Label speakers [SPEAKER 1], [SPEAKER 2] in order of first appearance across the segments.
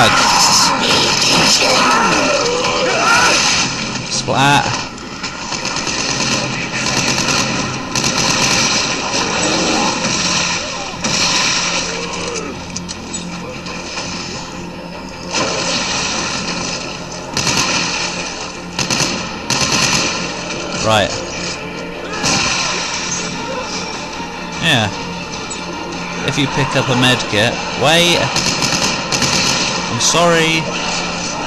[SPEAKER 1] bug. Splat. Right. Yeah. If you pick up a med kit... Wait! I'm sorry.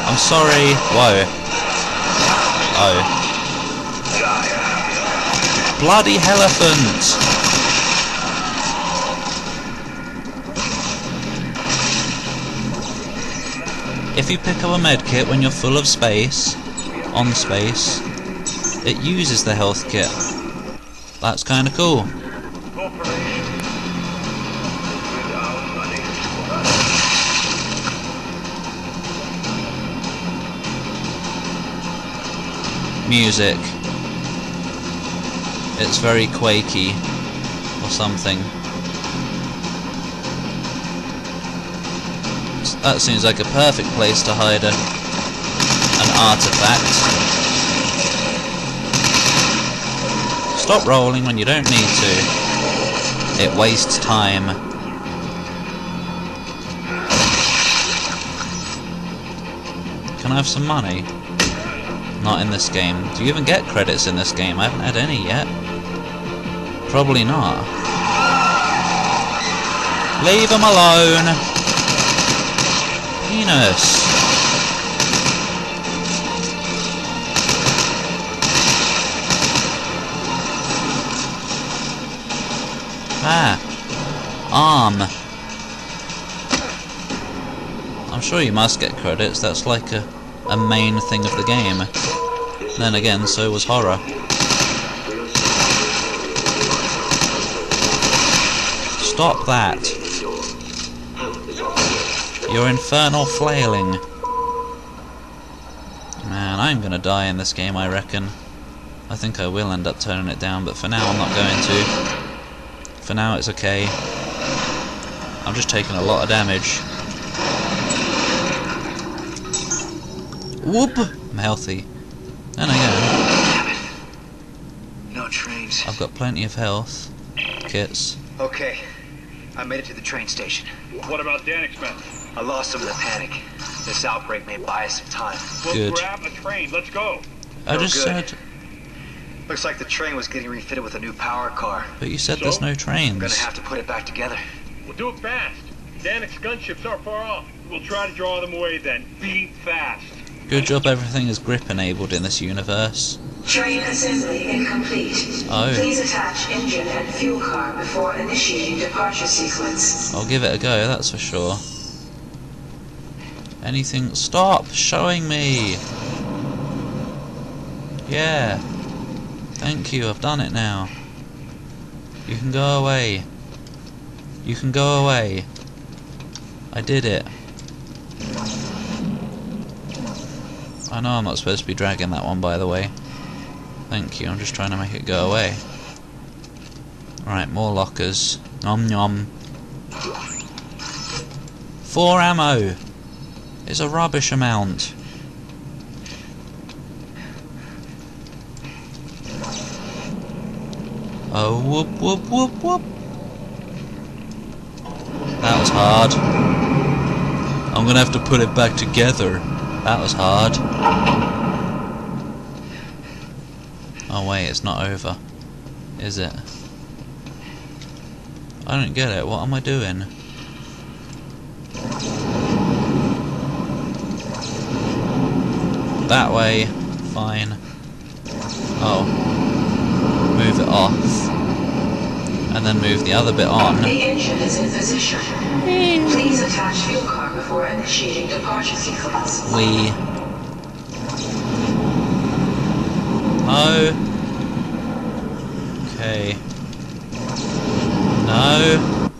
[SPEAKER 1] I'm sorry. Whoa. Oh. Bloody elephant! If you pick up a med kit when you're full of space, on space, it uses the health kit. That's kinda cool. Music. It's very quakey or something. That seems like a perfect place to hide an artifact. Stop rolling when you don't need to. It wastes time. Can I have some money? Not in this game. Do you even get credits in this game? I haven't had any yet. Probably not. Leave him alone! Penis! Ah! Arm! I'm sure you must get credits, that's like a main thing of the game. Then again, so was horror. Stop that! Your infernal flailing. Man, I'm gonna die in this game, I reckon. I think I will end up turning it down, but for now I'm not going to. For now it's okay. I'm just taking a lot of damage. Whoop! I'm healthy. And again,
[SPEAKER 2] no trains.
[SPEAKER 1] I've got plenty of health kits.
[SPEAKER 2] Okay, I made it to the train station.
[SPEAKER 3] What about Danek's men?
[SPEAKER 2] I lost some of the panic. This outbreak may buy us some time.
[SPEAKER 3] Well,
[SPEAKER 1] Good.
[SPEAKER 3] grab a train. Let's go.
[SPEAKER 1] I just
[SPEAKER 2] good.
[SPEAKER 1] said...
[SPEAKER 2] Looks like the train was getting refitted with a new power car.
[SPEAKER 1] But you said
[SPEAKER 3] So?
[SPEAKER 1] there's no
[SPEAKER 2] I'm
[SPEAKER 1] trains.
[SPEAKER 2] gonna have to put it back together.
[SPEAKER 3] We'll do it fast. Danek's gunships aren't far off. We'll try to draw them away then. Be fast.
[SPEAKER 1] Good job everything is grip enabled in this universe.
[SPEAKER 4] Train assembly incomplete.
[SPEAKER 1] Oh.
[SPEAKER 4] Please attach engine and fuel car before initiating departure sequence.
[SPEAKER 1] I'll give it a go, that's for sure. Anything... Stop showing me! Yeah. Thank you, I've done it now. You can go away. You can go away. I did it. I know I'm not supposed to be dragging that one, by the way. Thank you, I'm just trying to make it go away. Right, more lockers. Nom nom. 4 ammo! It's a rubbish amount. Oh, whoop whoop whoop whoop. That was hard. I'm gonna have to put it back together. That was hard. Oh wait, it's not over. Is it? I don't get it. What am I doing? That way. Fine. Oh. Move it off. And then move the other bit on.
[SPEAKER 4] The engine is in position. Please attach fuel car before initiating departure sequence.
[SPEAKER 1] We. No. Okay. No.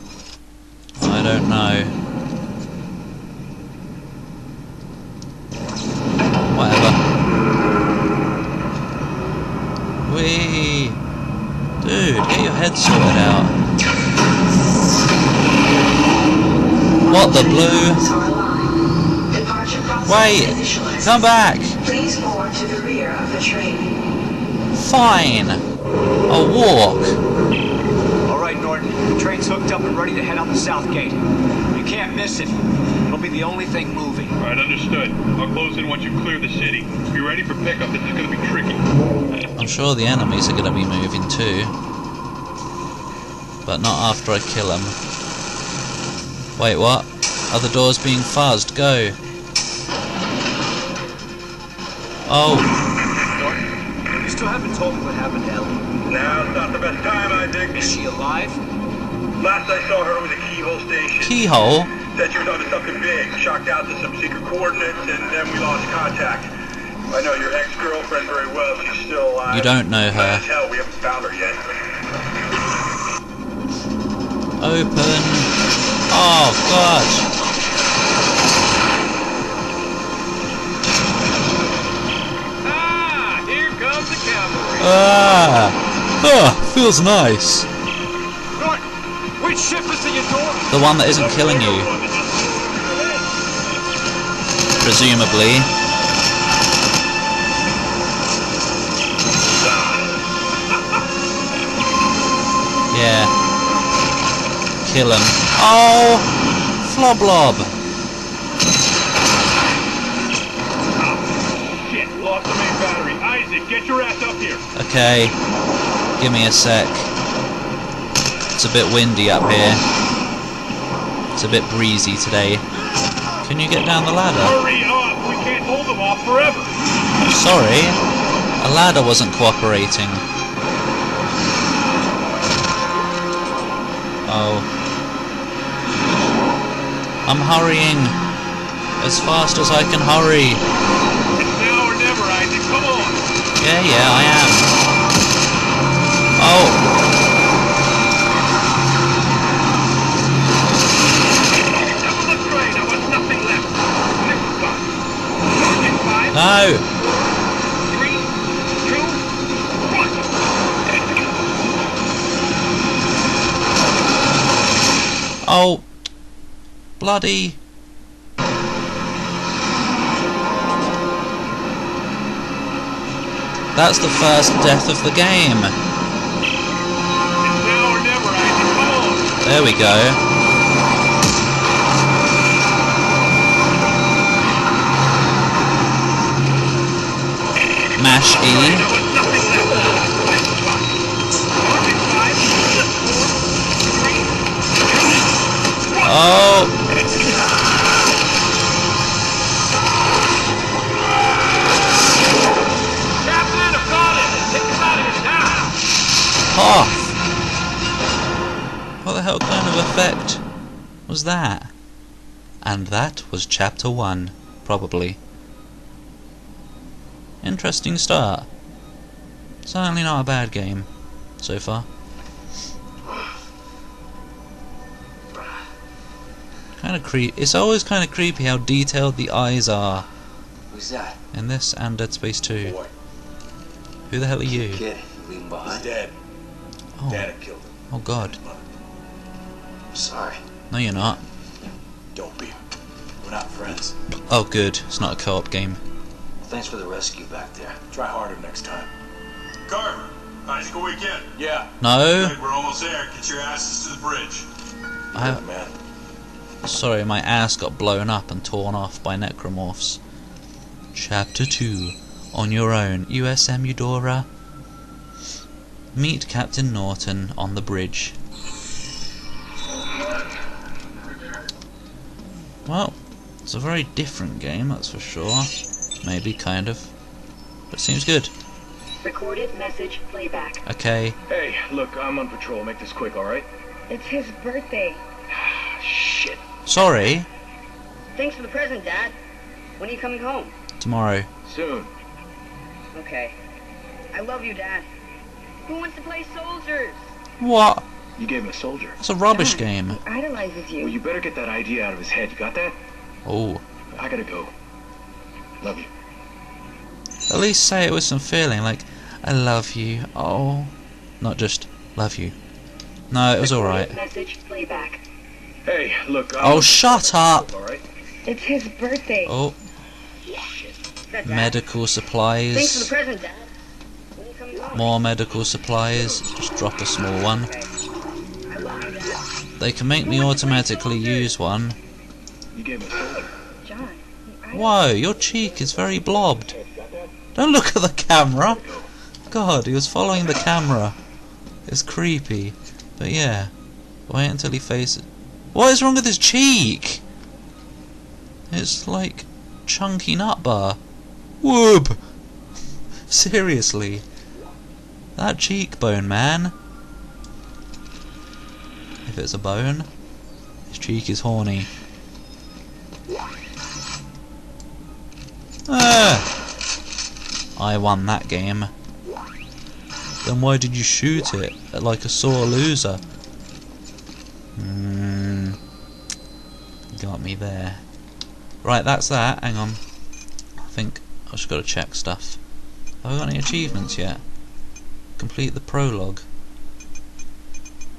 [SPEAKER 1] I don't know. Whatever. Wee. Dude, get your head sorted out. What the blue?
[SPEAKER 4] Are aligned.
[SPEAKER 1] Wait!
[SPEAKER 4] initialized.
[SPEAKER 1] Come back!
[SPEAKER 4] Please board to the rear of the train.
[SPEAKER 1] Fine! I'll walk.
[SPEAKER 2] All right, Norton. The train's hooked up and ready to head out the south gate. You can't miss it. It'll be the only thing moving.
[SPEAKER 3] All right, understood. I'll close in once you clear the city. Be ready for pickup. This is going to be tricky.
[SPEAKER 1] I'm sure the enemies are going to be moving too. But not after I kill them. Wait, what? Are the doors being fuzzed? Go! Oh!
[SPEAKER 2] Norton, you still haven't told me what happened to Ellie.
[SPEAKER 3] Now's not the best time, I think.
[SPEAKER 2] Is she alive?
[SPEAKER 3] Last I saw her was a Keyhole station.
[SPEAKER 1] Keyhole?
[SPEAKER 3] Said she was onto something big, shocked out to some secret coordinates, and then we lost contact. I know your ex-girlfriend very well. She's still alive.
[SPEAKER 1] You don't know her.
[SPEAKER 3] As hell, we haven't found her yet.
[SPEAKER 1] Open. Oh, God.
[SPEAKER 3] Ah, here comes the cavalry.
[SPEAKER 1] Feels nice.
[SPEAKER 3] Norton, which ship is in your door?
[SPEAKER 1] The one that isn't killing you. Presumably. Yeah. Kill him. Oh! Floblob!
[SPEAKER 3] Shit, lost the main battery. Isaac, get your ass up here.
[SPEAKER 1] Okay. Give me a sec. It's a bit windy up here. It's a bit breezy today. Can you get down the ladder?
[SPEAKER 3] Hurry up! We can't hold them off forever.
[SPEAKER 1] Sorry. A ladder wasn't cooperating. Oh. I'm hurrying. As fast as I can hurry.
[SPEAKER 3] It's now or never, Isaac. Come on.
[SPEAKER 1] Yeah, I am. Oh.
[SPEAKER 3] Double the train. I want nothing left. Next spot. Target 5.
[SPEAKER 1] No.
[SPEAKER 3] 3, 2, 1.
[SPEAKER 1] Oh. Bloody. That's the first death of the game.
[SPEAKER 3] It's now or never, Isaac. Come on.
[SPEAKER 1] There we go. Mash E. Oh. Off. What the hell kind of effect was that? And that was chapter 1, probably. Interesting start. Certainly not a bad game so far. Kind of it's always kind of creepy how detailed the eyes are
[SPEAKER 2] Who's that?
[SPEAKER 1] in this and Dead Space 2.
[SPEAKER 2] Boy.
[SPEAKER 1] Who the hell are you?
[SPEAKER 2] Kid, leave him behind.
[SPEAKER 3] He's dead.
[SPEAKER 1] Oh,
[SPEAKER 3] Dad had killed him.
[SPEAKER 1] oh God.
[SPEAKER 2] I'm sorry.
[SPEAKER 1] No, you're not.
[SPEAKER 3] Don't be. We're not friends.
[SPEAKER 1] Oh, good. It's not a co-op game.
[SPEAKER 2] Thanks for the rescue back there.
[SPEAKER 3] Try harder next time. Carver, bicycle weekend. Yeah.
[SPEAKER 1] No.
[SPEAKER 3] Good, we're almost there. Get your asses to the bridge. Man.
[SPEAKER 1] Sorry, my ass got blown up and torn off by necromorphs. Chapter 2. On your own. USM Eudora. Meet Captain Norton on the bridge. Well, it's a very different game, that's for sure. Maybe, kind of. But it seems good.
[SPEAKER 5] Recorded message playback.
[SPEAKER 1] Okay.
[SPEAKER 3] Hey, look, I'm on patrol. Make this quick, alright?
[SPEAKER 5] It's his birthday.
[SPEAKER 3] Shit.
[SPEAKER 1] Sorry.
[SPEAKER 5] Thanks for the present, Dad. When are you coming home?
[SPEAKER 1] Tomorrow.
[SPEAKER 3] Soon.
[SPEAKER 5] Okay. I love you, Dad. Who wants to play soldiers?
[SPEAKER 1] What?
[SPEAKER 3] You gave him a soldier.
[SPEAKER 1] It's a rubbish
[SPEAKER 5] Dad,
[SPEAKER 1] game.
[SPEAKER 5] He idolizes you.
[SPEAKER 3] Well, you better get that idea out of his head. You got that?
[SPEAKER 1] Oh.
[SPEAKER 3] I gotta go. Love you.
[SPEAKER 1] At least say it with some feeling, like, I love you. Oh. Not just, love you. No, it was alright.
[SPEAKER 5] Message playback.
[SPEAKER 3] Hey, look,
[SPEAKER 1] Oh, shut up!
[SPEAKER 3] Alright?
[SPEAKER 5] It's his birthday.
[SPEAKER 1] Oh.
[SPEAKER 5] That's
[SPEAKER 1] medical
[SPEAKER 5] Thanks for the
[SPEAKER 1] supplies.
[SPEAKER 5] present, Dad. When are you coming home?
[SPEAKER 1] More medical supplies. Just drop a small one.
[SPEAKER 5] Okay. I love you, Dad.
[SPEAKER 1] They can make me automatically use one.
[SPEAKER 3] You gave us soldier.
[SPEAKER 5] John.
[SPEAKER 1] Whoa, your cheek is very blobbed. Don't look at the camera. God, he was following the camera. It's creepy. But yeah. Wait until he faces... What is wrong with his cheek? It's like chunky nut bar. Whoop! Seriously. That cheekbone, man. If it's a bone, his cheek is horny. Ah! I won that game. Then why did you shoot it like a sore loser? Got me there. Right, that's that. Hang on. I think I've just got to check stuff. Have I got any achievements yet? Complete the prologue.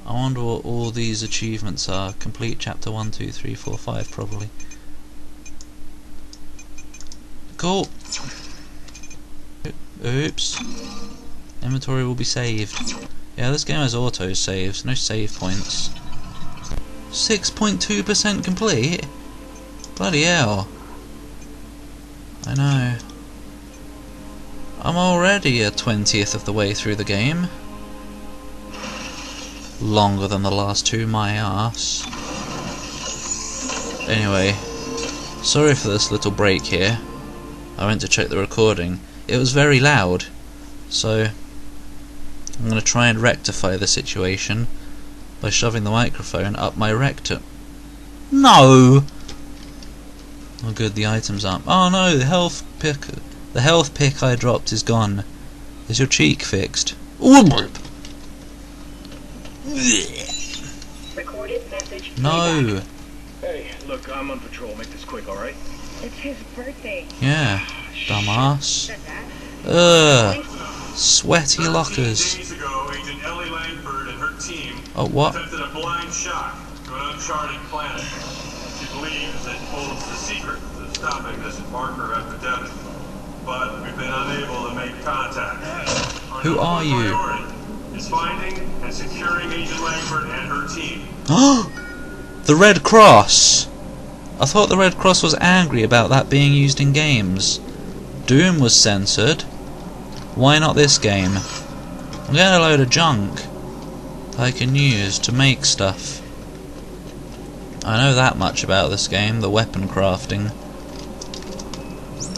[SPEAKER 1] I wonder what all these achievements are. Complete chapter 1, 2, 3, 4, 5 probably. Cool. Oops. Inventory will be saved. Yeah, this game has auto saves, no save points. 6.2% complete? Bloody hell. I know. I'm already a 20th of the way through the game. Longer than the last two, my arse. Anyway, sorry for this little break here. I went to check the recording. It was very loud, so I'm going to try and rectify the situation by shoving the microphone up my rectum. No! Oh good, the item's up. Oh no, the health pick I dropped is gone. Is your cheek fixed?
[SPEAKER 4] Recorded message.
[SPEAKER 1] No!
[SPEAKER 3] Hey, look, I'm on patrol. Make this quick, alright?
[SPEAKER 5] It's his birthday.
[SPEAKER 1] Yeah, dumbass.
[SPEAKER 5] That's that.
[SPEAKER 1] Ugh, sweaty lockers.
[SPEAKER 3] Days ago, Agent Ellie Langford and her team
[SPEAKER 1] Oh, what?
[SPEAKER 3] attempted a blind shot to an uncharted planet. She believes it holds the secret to stopping this Barker epidemic. But we've been unable to make contact. Our
[SPEAKER 1] Who are
[SPEAKER 3] number
[SPEAKER 1] you?
[SPEAKER 3] priority is finding and securing Agent Langford and her team.
[SPEAKER 1] The Red Cross! I thought the Red Cross was angry about that being used in games. Doom was censored. Why not this game? I'm getting a load of junk that I can use to make stuff. I know that much about this game, the weapon crafting.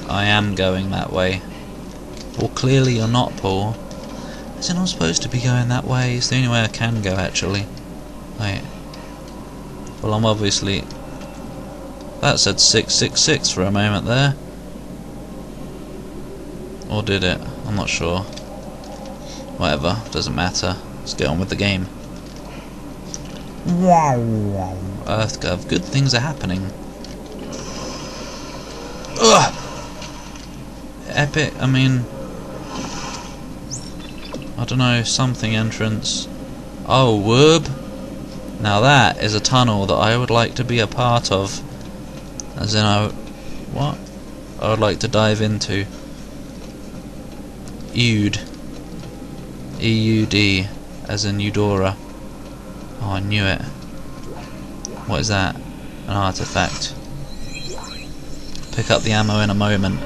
[SPEAKER 1] I am going that way. Well, clearly you're not, Paul. Isn't I supposed to be going that way? It's the only way I can go, actually. Wait. Well, I'm obviously... That said 666 for a moment there. Or did it? I'm not sure. Whatever, doesn't matter. Let's get on with the game. EarthGov, good things are happening. Ugh! Epic, I mean... I don't know, something entrance. Oh, whoop! Now that is a tunnel that I would like to be a part of. As in, what? I would like to dive into. Eud. E-U-D. As in Eudora. Oh, I knew it. What is that? An artifact. Pick up the ammo in a moment.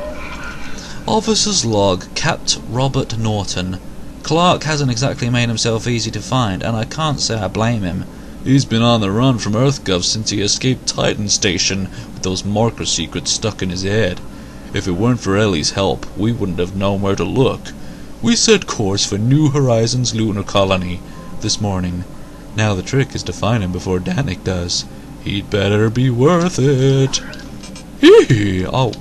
[SPEAKER 1] Officer's log. Capt. Robert Norton. Clark hasn't exactly made himself easy to find, and I can't say I blame him. He's been on the run from EarthGov since he escaped Titan Station with those marker secrets stuck in his head. If it weren't for Ellie's help, we wouldn't have known where to look. We set course for New Horizons lunar colony this morning. Now the trick is to find him before Danik does. He'd better be worth it. Hee hee! Oh.